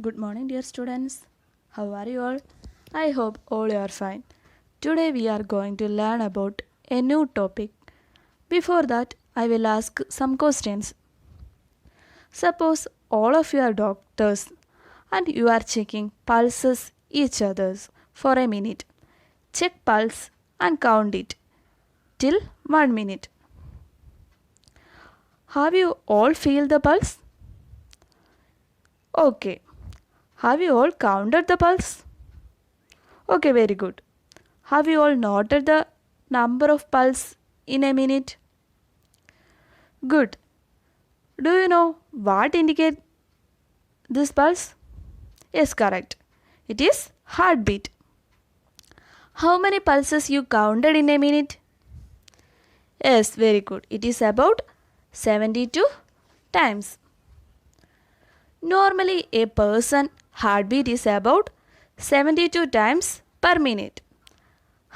Good morning, dear students. How are you all? I hope all you are fine. Today we are going to learn about a new topic. Before that, I will ask some questions. Suppose all of you are doctors and you are checking pulses each others for a minute. Check pulse and count it till 1 minute. Have you all feel the pulse? Okay. Have you all counted the pulse? Okay, very good. Have you all noted the number of pulse in a minute? Good. Do you know what indicate this pulse? Yes, correct. It is heartbeat. How many pulses you counted in a minute? Yes, very good. It is about 72 times. Normally, a person heartbeat is about 72 times per minute.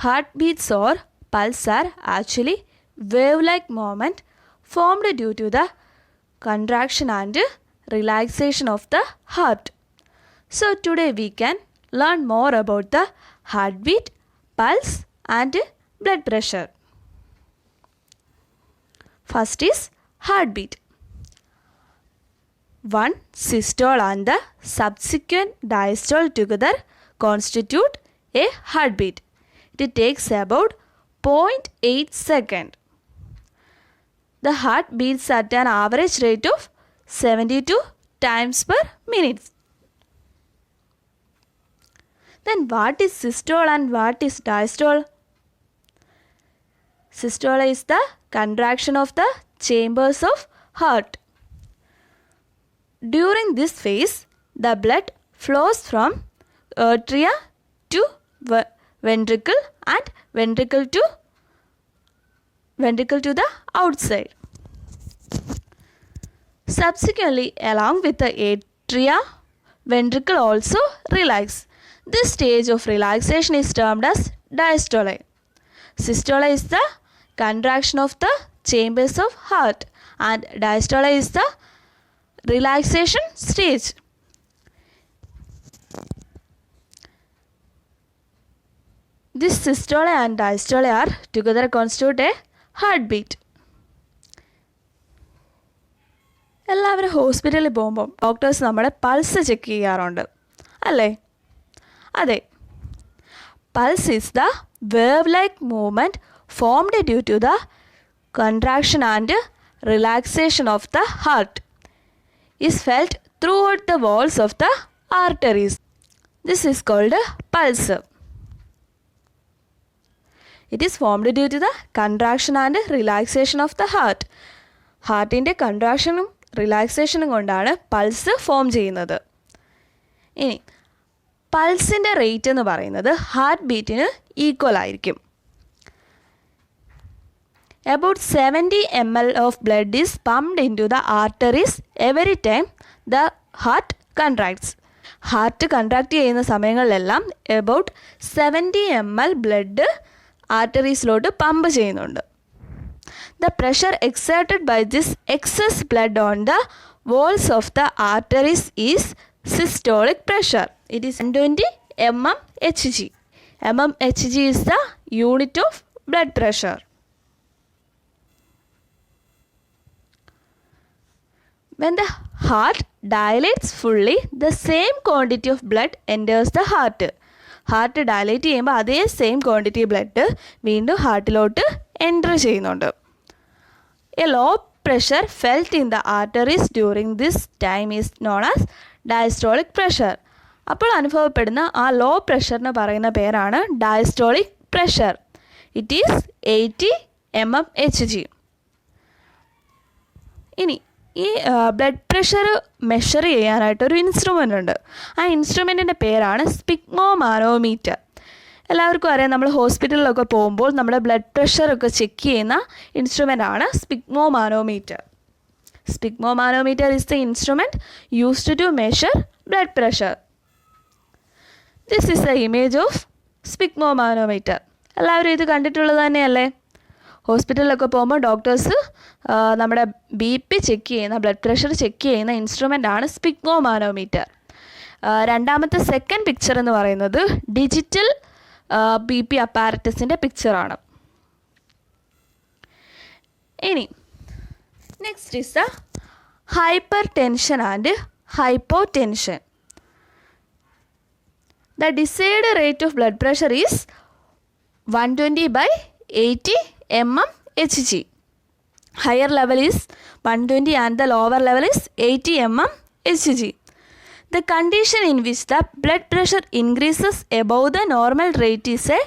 Heartbeats or pulse are actually wave-like movement formed due to the contraction and relaxation of the heart. So today we can learn more about the heartbeat, pulse and blood pressure. First is heartbeat. One systole and the subsequent diastole together constitute a heartbeat. It takes about 0.8 seconds. The heart beats at an average rate of 72 times per minute. Then what is systole and what is diastole? Systole is the contraction of the chambers of heart. During this phase, the blood flows from atria to ventricle and ventricle to the outside. Subsequently, along with the atria, ventricle also relax. This stage of relaxation is termed as diastole. Systole is the contraction of the chambers of heart and diastole is the relaxation stage. This systole and diastole are together constitute a heartbeat. എല്ലാവരും ഹോസ്പിറ്റലിൽ പോകുമ്പോൾ doctors നമ്മുടെ pulse check ചെയ്യാറുണ്ട് അല്ലേ? അതെ. Pulse is the wave like movement formed due to the contraction and relaxation of the heart is felt throughout the walls of the arteries. This is called a pulse. It is formed due to the contraction and relaxation of the heart. ഹാർട്ടിൻ്റെ കൺട്രാക്ഷനും റിലാക്സേഷനും കൊണ്ടാണ് pulse form ചെയ്യുന്നത്. ഇനി പൾസിൻ്റെ rate എന്ന് പറയുന്നത് heart ബീറ്റിന് equal ആയിരിക്കും. About 70 ml of blood is pumped into the arteries every time the heart contracts. Heart contract ചെയ്യുന്ന സമയങ്ങളിലെല്ലാം about 70 ml blood ആർട്ടറീസിലോട്ട് pump ചെയ്യുന്നുണ്ട്. The pressure exerted by this excess blood on the walls of the arteries is systolic pressure. It is 120 mmHg. mmHg is the unit of blood pressure. When the heart dilates fully, the same quantity of blood enters the heart. Heart dilate ചെയ്യുമ്പോൾ അതേ same quantity blood വീണ്ടും ഹാർട്ടിലോട്ട് enter ചെയ്യുന്നുണ്ട്. A low pressure felt in the arteries during this time is known as diastolic pressure. അപ്പോൾ അനുഭവപ്പെടുന്ന ആ low പ്രഷറിന് പറയുന്ന പേരാണ് diastolic pressure. It is 80 mmHg. ഇനി ഈ ബ്ലഡ് പ്രഷർ മെഷർ ചെയ്യാനായിട്ടൊരു ഇൻസ്ട്രുമെൻ്റ് ഉണ്ട്. ആ ഇൻസ്ട്രുമെൻറ്റിൻ്റെ പേരാണ് സ്പിഗ്മോമാനോമീറ്റർ. എല്ലാവർക്കും അറിയാം, നമ്മൾ ഹോസ്പിറ്റലിലൊക്കെ പോകുമ്പോൾ നമ്മുടെ ബ്ലഡ് പ്രഷറൊക്കെ ചെക്ക് ചെയ്യുന്ന ഇൻസ്ട്രുമെൻ്റാണ് sphygmomanometer. Sphygmomanometer is the instrument used to measure blood pressure. This is the image of sphygmomanometer. എല്ലാവരും ഇത് കണ്ടിട്ടുള്ളത് തന്നെയല്ലേ? ഹോസ്പിറ്റലിലൊക്കെ പോകുമ്പോൾ ഡോക്ടേഴ്സ് നമ്മുടെ ബി പി ചെക്ക് ചെയ്യുന്ന ബ്ലഡ് പ്രഷർ ചെക്ക് ചെയ്യുന്ന ഇൻസ്ട്രുമെൻ്റ് ആണ് സ്പിഗ്മോമാനോമീറ്റർ. രണ്ടാമത്തെ സെക്കൻഡ് പിക്ചർ എന്ന് പറയുന്നത് ഡിജിറ്റൽ ബി പി അപ്പാരറ്റസിൻ്റെ പിക്ചറാണ്. ഇനി next is the hypertension and hypotension. The desired rate of blood pressure is 120/80 mmHg. Higher level is 120 and the lower level is 80 mmHg. The condition in which the blood pressure increases above the normal rate is a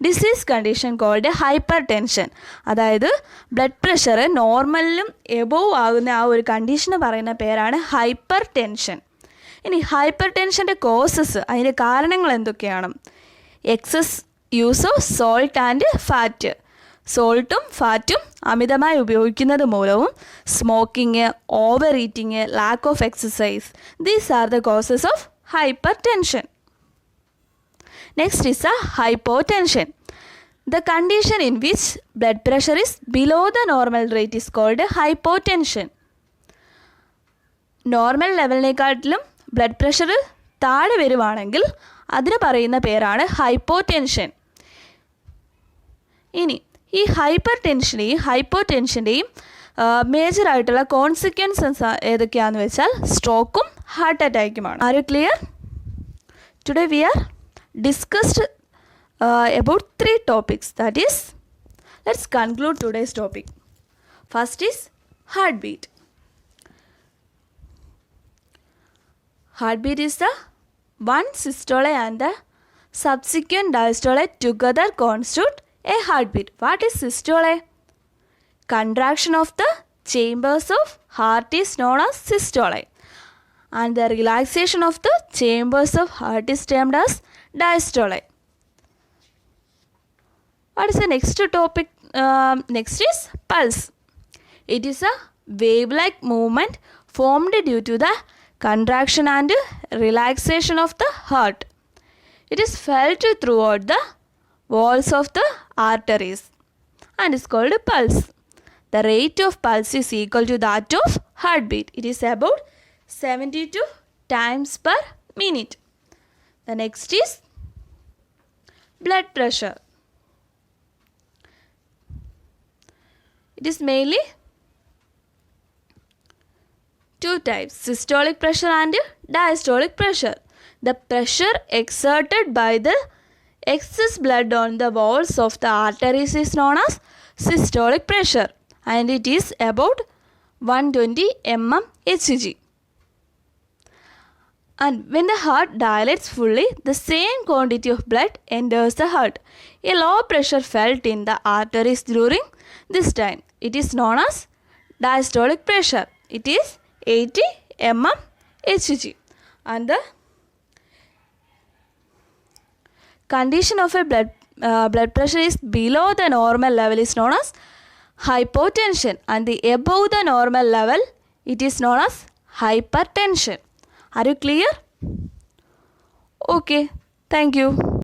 disease condition called hypertension. അതായത് blood pressure നോർമലിലും above ആകുന്ന ആ ഒരു കണ്ടീഷന് പറയുന്ന പേരാണ് hypertension. ഇനി ഹൈപ്പർ ടെൻഷൻ്റെ കോസസ്, അതിൻ്റെ കാരണങ്ങൾ എന്തൊക്കെയാണ്? Excess use of salt and fat. സോൾട്ടും ഫാറ്റും അമിതമായി ഉപയോഗിക്കുന്നത് മൂലവും smoking, over eating, lack of exercise, these are the causes of hypertension. Next is a hypotension. The condition in which blood pressure is below the normal rate is called hypotension. Normal ലെവലിനെക്കാട്ടിലും blood pressure താഴെ വരുവാണെങ്കിൽ അതിന് പറയുന്ന പേരാണ് hypotension. ഇനി ഈ hyper ടെൻഷൻ്റെയും ഹൈപ്പോടെൻഷൻ്റെയും മേജറായിട്ടുള്ള consequences ഏതൊക്കെയാണെന്ന് വെച്ചാൽ സ്ട്രോക്കും ഹാർട്ട് അറ്റാക്കുമാണ്. Are you clear? Today we are discussed about 3 topics. That is, let's conclude today's topic. First is heartbeat. Heartbeat is the one systole and the subsequent diastole together constitute a heartbeat. What is systole? Contraction of the chambers of heart is known as systole, and the relaxation of the chambers of heart is termed as diastole. What is the next topic? Next is pulse. It is a wave-like movement formed due to the contraction and relaxation of the heart. It is felt throughout the walls of the arteries and is called pulse. The rate of pulse is equal to that of heartbeat. It is about 72 times per minute. The next is blood pressure. It is mainly 2 types, systolic pressure and diastolic pressure. The pressure exerted by the excess blood on the walls of the arteries is known as systolic pressure, and it is about 120 mmHg. And when the heart dilates fully, the same quantity of blood enters the heart. A low pressure felt in the arteries during this time, it is known as diastolic pressure. It is 80 mmHg. And the condition of a blood pressure is below the normal level is known as hypotension, and the above the normal level it is known as hypertension. Are you clear? Okay, thank you.